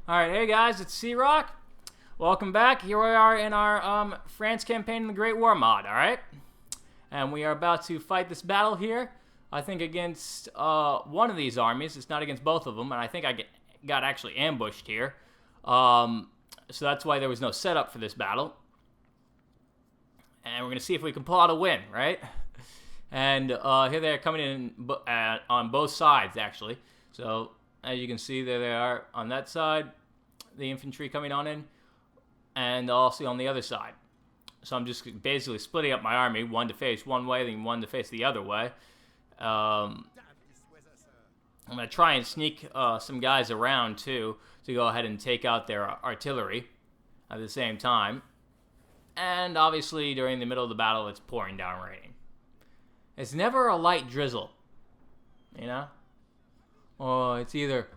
Alright, hey guys, it's C-Rock. Welcome back. Here we are in our France campaign in the Great War mod, alright? And we are about to fight this battle here. I think against one of these armies. It's not against both of them, and I think I got actually ambushed here. So that's why there was no setup for this battle. And we're going to see if we can pull out a win, right? And here they are coming in on both sides, actually. So, as you can see, there they are on that side, the infantry coming on in, and also on the other side. So I'm just basically splitting up my army, one to face one way, then one to face the other way. I'm going to try and sneak some guys around, too, to go ahead and take out their artillery at the same time. And obviously, during the middle of the battle, it's pouring down raining. It's never a light drizzle, you know? Or it's either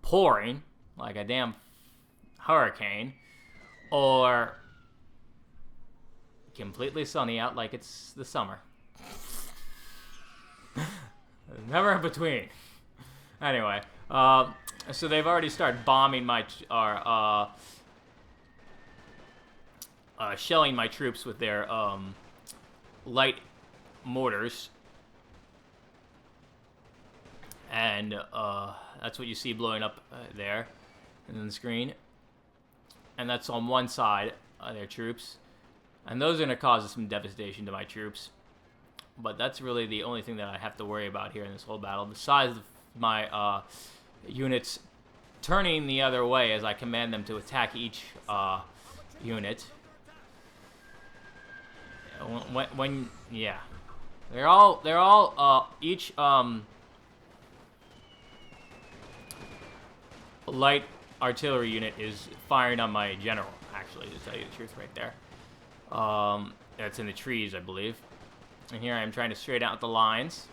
pouring, like a damn hurricane, or completely sunny out like it's the summer. There's never in between. Anyway, so they've already started bombing shelling my troops with their light mortars. And that's what you see blowing up there in the screen. And that's on one side of their troops. And those are going to cause some devastation to my troops. But that's really the only thing that I have to worry about here in this whole battle. Besides my units turning the other way as I command them to attack each unit. Yeah. They're all each light artillery unit is firing on my general, actually, to tell you the truth right there. That's in the trees, I believe. And here I am trying to straighten out the lines,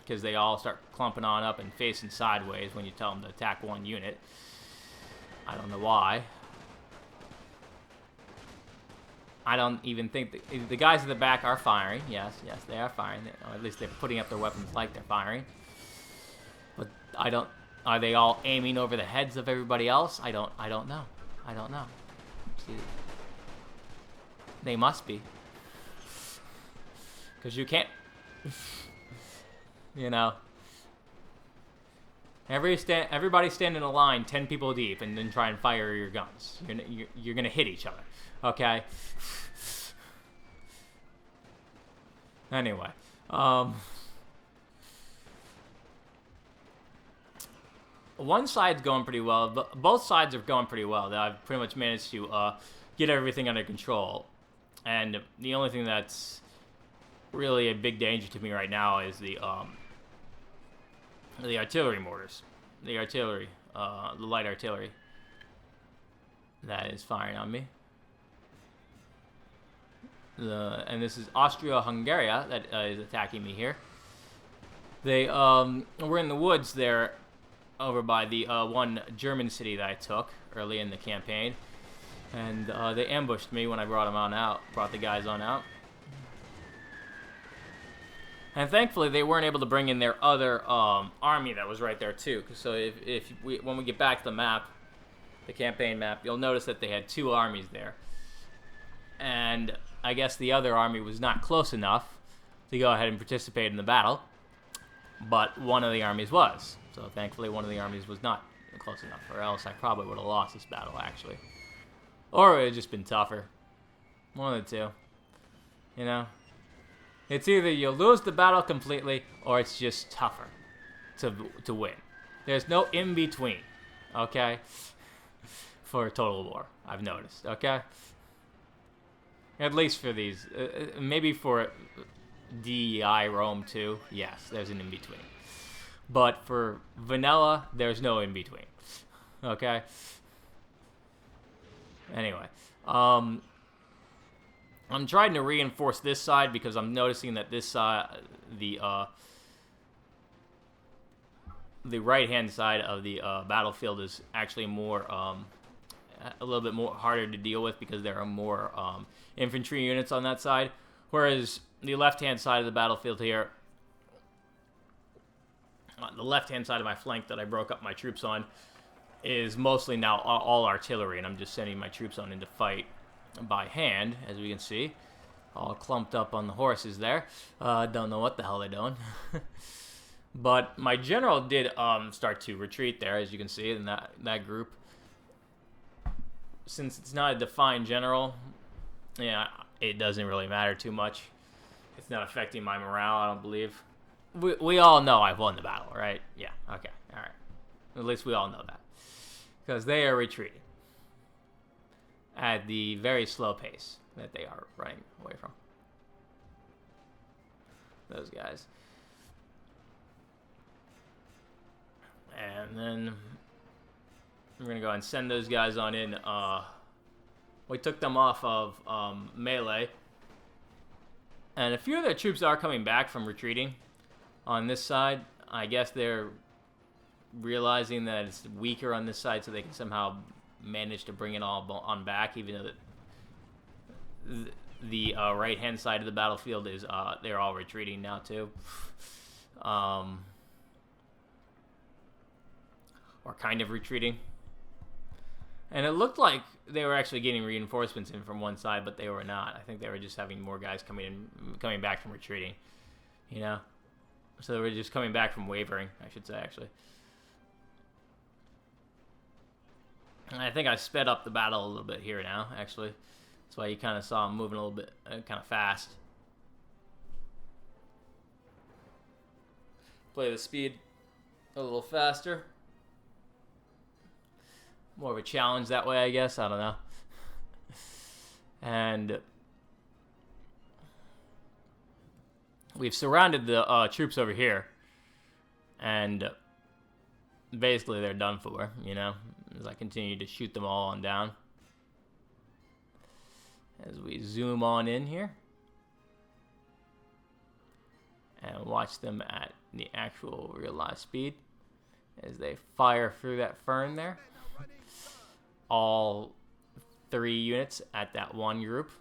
because they all start clumping on up and facing sideways when you tell them to attack one unit. I don't know why. I don't even think the guys at the back are firing. Yes, they are firing. Or at least they're putting up their weapons like they're firing. But I don't. Are they all aiming over the heads of everybody else? I don't know. I don't know. See, they must be. Because you can't. You know. Everybody stand in a line, 10 people deep, and then try and fire your guns. You're gonna hit each other. Okay. Anyway, one side's going pretty well. But both sides are going pretty well. I've pretty much managed to get everything under control. And the only thing that's really a big danger to me right now is the artillery mortars, the light artillery that is firing on me. And this is Austria-Hungary that is attacking me here. They were in the woods there over by the one German city that I took early in the campaign. And they ambushed me when I brought the guys on out. And thankfully, they weren't able to bring in their other army that was right there, too. So when we get back to the map, the campaign map, you'll notice that they had two armies there. And I guess the other army was not close enough to go ahead and participate in the battle, but one of the armies was. So thankfully one of the armies was not close enough, or else I probably would have lost this battle, actually. Or it would have just been tougher. One of the two. You know? It's either you lose the battle completely, or it's just tougher to win. There's no in-between, okay? For Total War, I've noticed, okay? At least for these. Maybe for DEI Rome 2, yes, there's an in-between. But for vanilla, there's no in-between. Okay? Anyway. I'm trying to reinforce this side because I'm noticing that this side, the right-hand side of the battlefield is actually more... a little bit more harder to deal with because there are more infantry units on that side, whereas the left-hand side of the battlefield here, the left-hand side of my flank that I broke up my troops on, is mostly now all artillery, and I'm just sending my troops on in to fight by hand, as we can see. All clumped up on the horses there. Don't know what the hell they're doing. But my general did start to retreat there, as you can see, in that group. Since it's not a defined general, yeah, it doesn't really matter too much. It's not affecting my morale, I don't believe. We all know I've won the battle, right? Yeah, okay, alright. At least we all know that. Because they are retreating at the very slow pace that they are running away from. Those guys. And then we're going to go and send those guys on in. We took them off of melee. And a few of their troops are coming back from retreating on this side. I guess they're realizing that it's weaker on this side, so they can somehow manage to bring it all on back, even though the right-hand side of the battlefield is they're all retreating now too. Or kind of retreating. And it looked like they were actually getting reinforcements in from one side, but they were not. I think they were just having more guys coming back from retreating, you know? So they were just coming back from wavering, I should say, actually. And I think I sped up the battle a little bit here now, actually. That's why you kind of saw them moving a little bit, kind of fast. Play the speed a little faster. More of a challenge that way, I guess. I don't know. And we've surrounded the troops over here. And basically they're done for, you know, as I continue to shoot them all on down. As we zoom on in here. And watch them at the actual real life speed. As they fire through that fern there. All 3 units at that one group,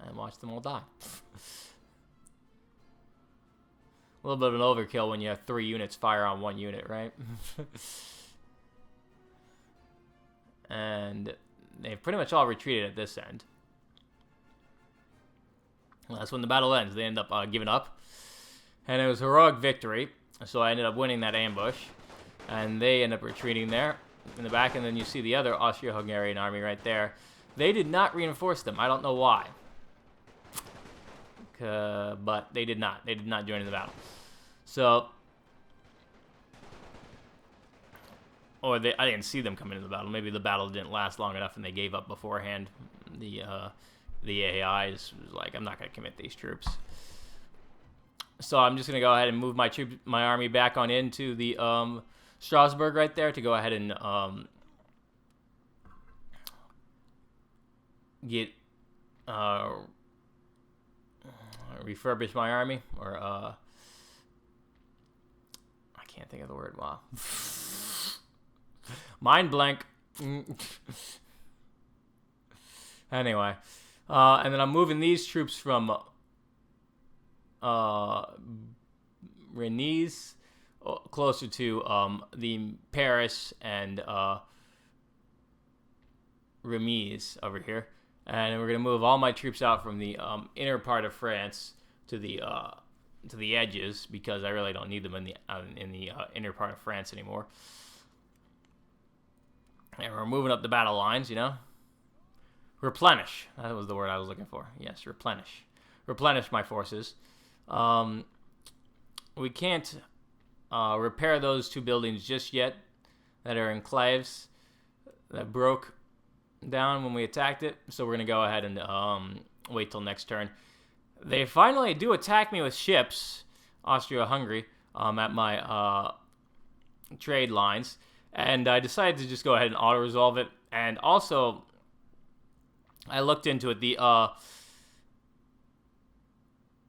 and watch them all die. A little bit of an overkill when you have 3 units fire on 1 unit, right? And they've pretty much all retreated at this end. Well, that's when the battle ends. They end up giving up. And it was a heroic victory, so I ended up winning that ambush. And they end up retreating there in the back, and then you see the other Austro-Hungarian army right there. They did not reinforce them. I don't know why. But they did not. They did not join in the battle. So, or I didn't see them come into the battle. Maybe the battle didn't last long enough and they gave up beforehand. The AI was like, I'm not going to commit these troops. So I'm just going to go ahead and move my army back on into the Strasbourg right there to go ahead and get refurbish my army, or I can't think of the word. Wow, mind blank. Anyway, and then I'm moving these troops from Rennes closer to the Paris and Remise over here, and we're gonna move all my troops out from the inner part of France to the edges, because I really don't need them in the inner part of France anymore. And we're moving up the battle lines, you know. Replenish. That was the word I was looking for. Yes, replenish. Replenish my forces. We can't repair those 2 buildings just yet that are enclaves that broke down when we attacked it. So we're going to go ahead and wait till next turn. They finally do attack me with ships, Austria-Hungary, at my trade lines. And I decided to just go ahead and auto-resolve it. And also, I looked into it.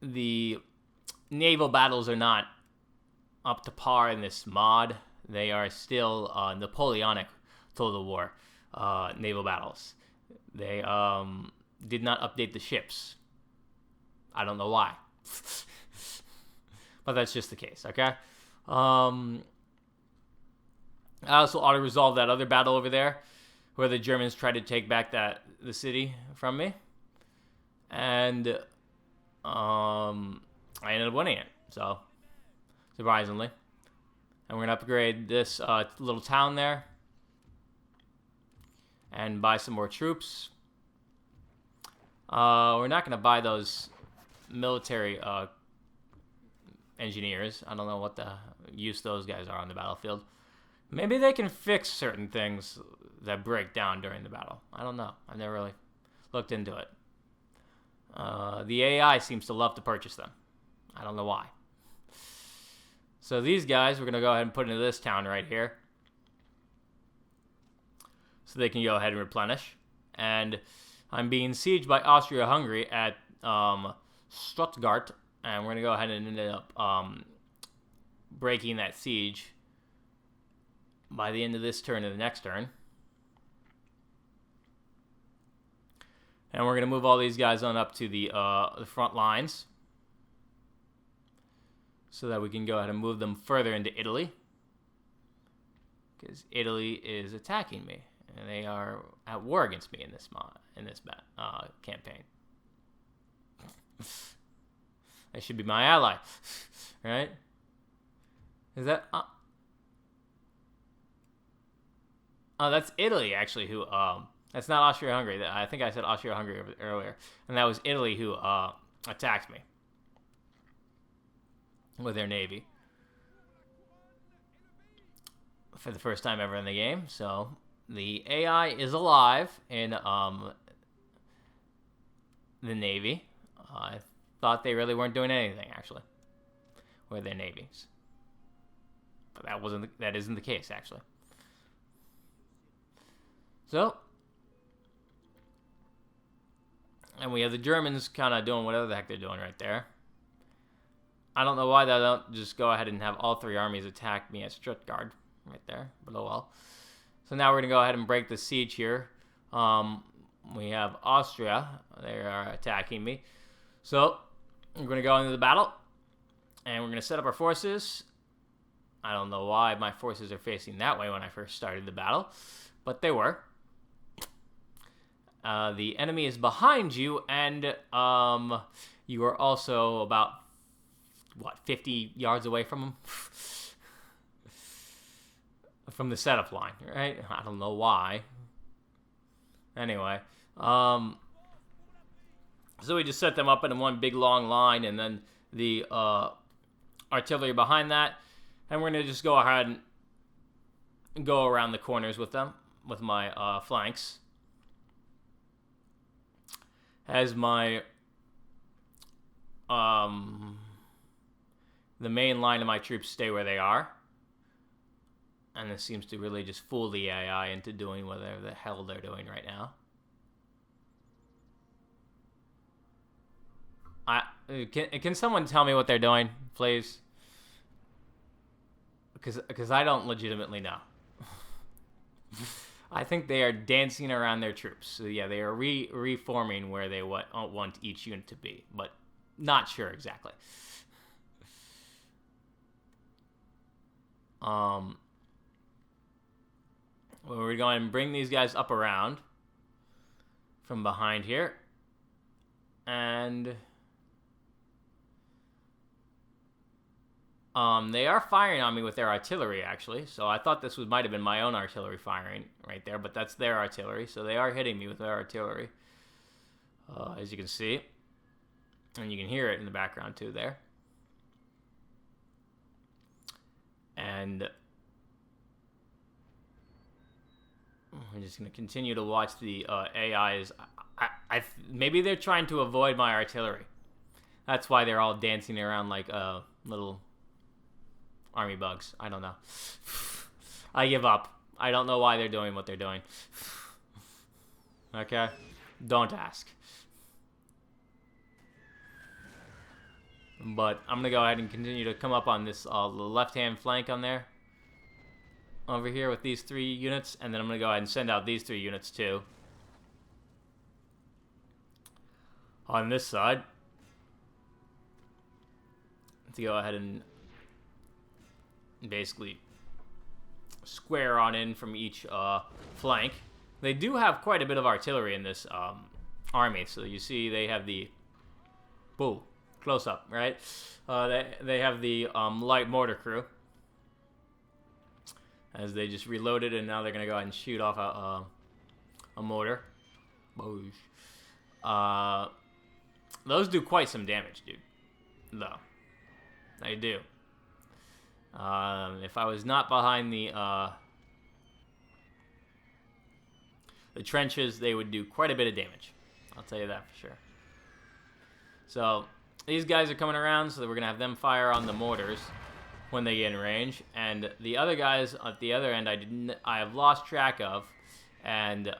The naval battles are not up to par in this mod. They are still Napoleonic total war naval battles. They did not update the ships. I don't know why. But that's just the case, okay? I also auto-resolved that other battle over there, where the Germans tried to take back the city from me, and I ended up winning it. So surprisingly, and we're gonna upgrade this little town there, and buy some more troops. We're not gonna buy those military engineers. I don't know what the use those guys are on the battlefield. Maybe they can fix certain things that break down during the battle. I don't know. I've never really looked into it. The AI seems to love to purchase them. I don't know why. So these guys, we're going to go ahead and put into this town right here, so they can go ahead and replenish. And I'm being sieged by Austria-Hungary at Stuttgart, and we're going to go ahead and end up breaking that siege by the end of this turn or the next turn. And we're going to move all these guys on up to the front lines, so that we can go ahead and move them further into Italy, because Italy is attacking me, and they are at war against me in this campaign. They should be my ally, right? Is that? Oh, that's Italy actually. Who? That's not Austria-Hungary. I think I said Austria-Hungary earlier, and that was Italy who attacked me with their navy for the first time ever in the game. So the AI is alive in the navy. I thought they really weren't doing anything actually with their navies, but that isn't the case actually. So, and we have the Germans kind of doing whatever the heck they're doing right there. I don't know why they don't just go ahead and have all three armies attack me at Stuttgart right there, but oh well. So now we're going to go ahead and break the siege here. We have Austria. They are attacking me. So we're going to go into the battle, and we're going to set up our forces. I don't know why my forces are facing that way when I first started the battle, but they were. The enemy is behind you, and you are also about, 50 yards away from them? From the setup line, right? I don't know why. Anyway, so we just set them up in one big long line, and then the artillery behind that, and we're going to just go ahead and go around the corners with them, with my flanks, as my the main line of my troops stay where they are. And this seems to really just fool the AI into doing whatever the hell they're doing right now. Can someone tell me what they're doing, please? Because I don't legitimately know. I think they are dancing around their troops. So yeah, they are reforming where they want each unit to be, but not sure exactly. We're going to bring these guys up around from behind here, and they are firing on me with their artillery actually. So I thought this might have been my own artillery firing right there, but that's their artillery. So they are hitting me with their artillery, as you can see, and you can hear it in the background too there. And we're just going to continue to watch the AIs. Maybe they're trying to avoid my artillery. That's why they're all dancing around like little army bugs. I don't know. I give up. I don't know why they're doing what they're doing. Okay? Don't ask. But I'm going to go ahead and continue to come up on this left-hand flank on there. Over here with these 3 units. And then I'm going to go ahead and send out these 3 units too. On this side. To go ahead and basically square on in from each flank. They do have quite a bit of artillery in this army. So you see they have the... Boo. Close up, right? They have the light mortar crew. As they just reloaded, and now they're going to go ahead and shoot off a mortar. Boosh. Those do quite some damage, dude. Though. They do. If I was not behind the trenches, they would do quite a bit of damage. I'll tell you that for sure. So, these guys are coming around, so we're going to have them fire on the mortars when they get in range. And the other guys at the other end, I have lost track of. And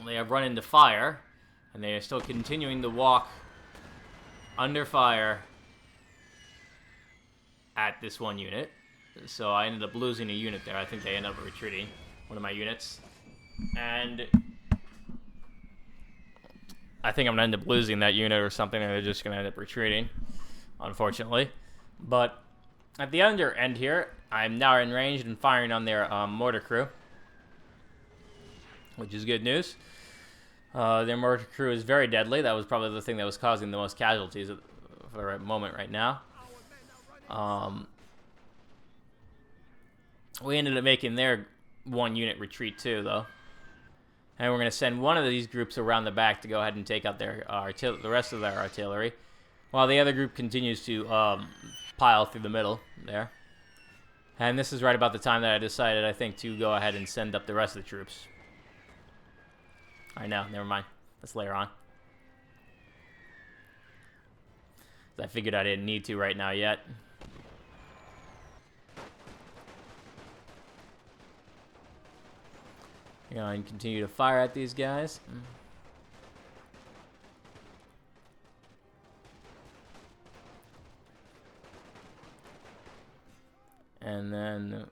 they have run into fire. And they are still continuing to walk under fire at this one unit. So I ended up losing a unit there. I think they ended up retreating, one of my units. And I think I'm going to end up losing that unit or something, and they're just going to end up retreating, unfortunately. But at the other end here, I'm now in range and firing on their mortar crew, which is good news. Their mortar crew is very deadly. That was probably the thing that was causing the most casualties for the moment right now. We ended up making their one unit retreat too, though. And we're going to send one of these groups around the back to go ahead and take out their the rest of their artillery, while the other group continues to pile through the middle there. And this is right about the time that I decided, I think, to go ahead and send up the rest of the troops. Alright, no, never mind. Let's layer on. I figured I didn't need to right now yet. You know, and continue to fire at these guys. And then...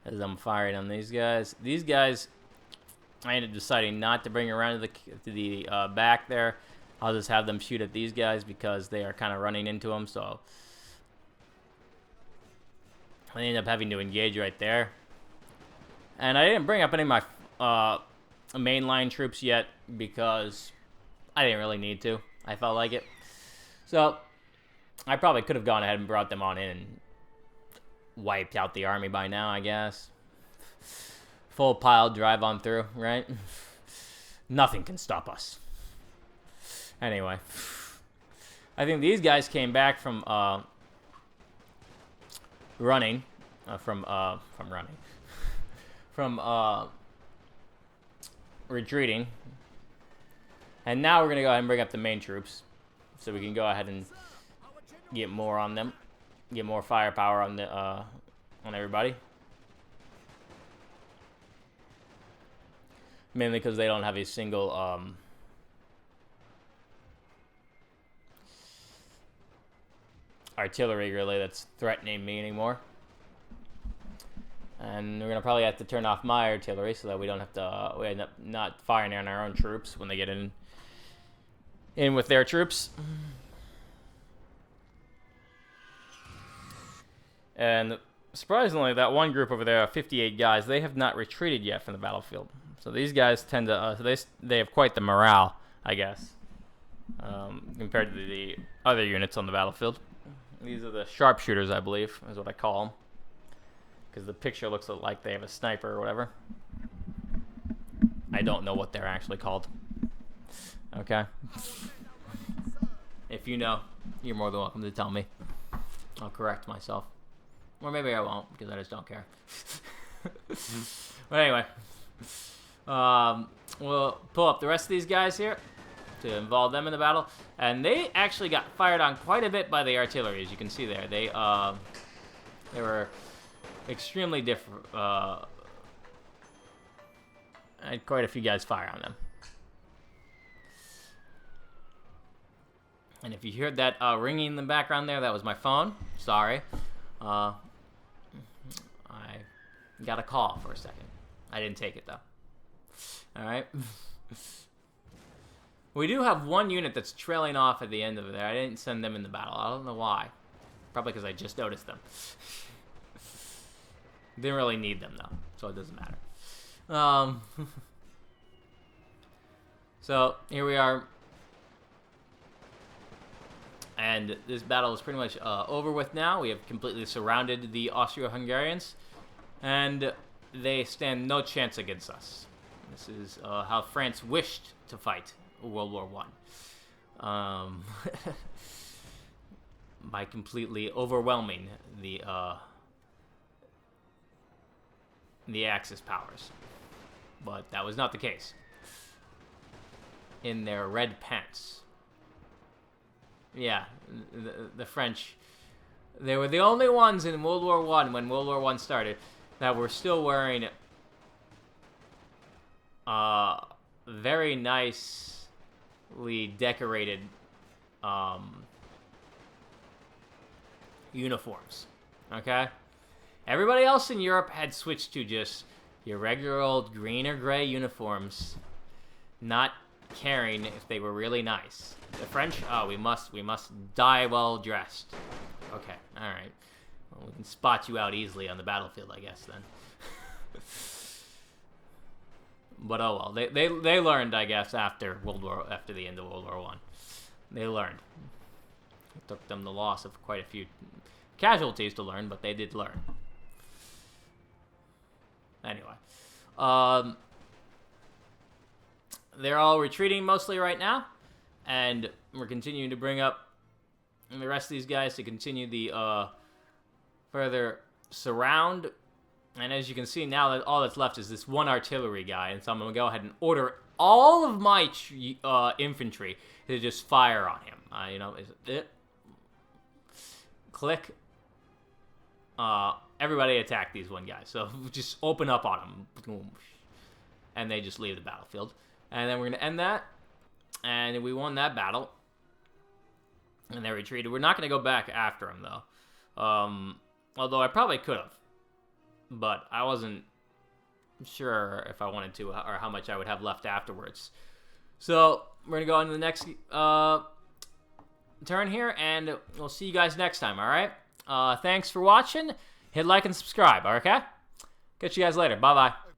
As I'm firing on these guys. These guys, I ended up deciding not to bring around to the back there. I'll just have them shoot at these guys because they are kind of running into them. So I ended up having to engage right there. And I didn't bring up any of my mainline troops yet because I didn't really need to. I felt like it. So I probably could have gone ahead and brought them on in and wiped out the army by now, I guess. Full pile, drive on through, right? Nothing can stop us. Anyway, I think these guys came back from running, retreating, and now we're gonna go ahead and bring up the main troops, so we can go ahead and get more on them, get more firepower on the on everybody. Mainly because they don't have a single artillery really that's threatening me anymore. And we're gonna probably have to turn off my artillery so that we don't have to we end up not firing on our own troops when they get in with their troops. And surprisingly, that one group over there, 58 guys, they have not retreated yet from the battlefield. So these guys tend to they have quite the morale, I guess, compared to the other units on the battlefield. These are the sharpshooters, I believe, is what I call them, because the picture looks like they have a sniper or whatever. I don't know what they're actually called. Okay. If you know, you're more than welcome to tell me. I'll correct myself. Or maybe I won't, because I just don't care. But anyway. We'll pull up the rest of these guys here to involve them in the battle. And they actually got fired on quite a bit by the artillery, as you can see there. They were extremely different. I had quite a few guys fire on them. And if you heard that ringing in the background there, that was my phone. Sorry. I got a call for a second. I didn't take it, though. Alright. We do have one unit that's trailing off at the end of there. I didn't send them in the battle. I don't know why. Probably because I just noticed them. Didn't really need them, though, so it doesn't matter. So, here we are. And this battle is pretty much over with now. We have completely surrounded the Austro-Hungarians. And they stand no chance against us. This is how France wished to fight World War I. By completely overwhelming the Axis powers. But that was not the case. In their red pants. Yeah, the French, they were the only ones in World War I, when World War I started, that were still wearing very nicely decorated uniforms, okay? Everybody else in Europe had switched to just your regular old green or gray uniforms, not caring if they were really nice. The French, oh, we must die well dressed. Okay, all right. Well, we can spot you out easily on the battlefield, I guess, then. But oh well, they learned, I guess, after the end of World War I. They learned. It took them the loss of quite a few casualties to learn, but they did learn. Anyway, they're all retreating mostly right now, and we're continuing to bring up the rest of these guys to continue the further surround. And as you can see now, that all that's left is this one artillery guy, and so I'm going to go ahead and order all of my infantry to just fire on him. You know, click. Everybody attack these one guys. So just open up on them. And they just leave the battlefield. And then we're going to end that. And we won that battle. And they retreated. We're not going to go back after them, though. Although I probably could have. But I wasn't sure if I wanted to, or how much I would have left afterwards. So we're going to go on to the next turn here. And we'll see you guys next time, all right? Thanks for watching. Hit like and subscribe, okay? Catch you guys later. Bye-bye.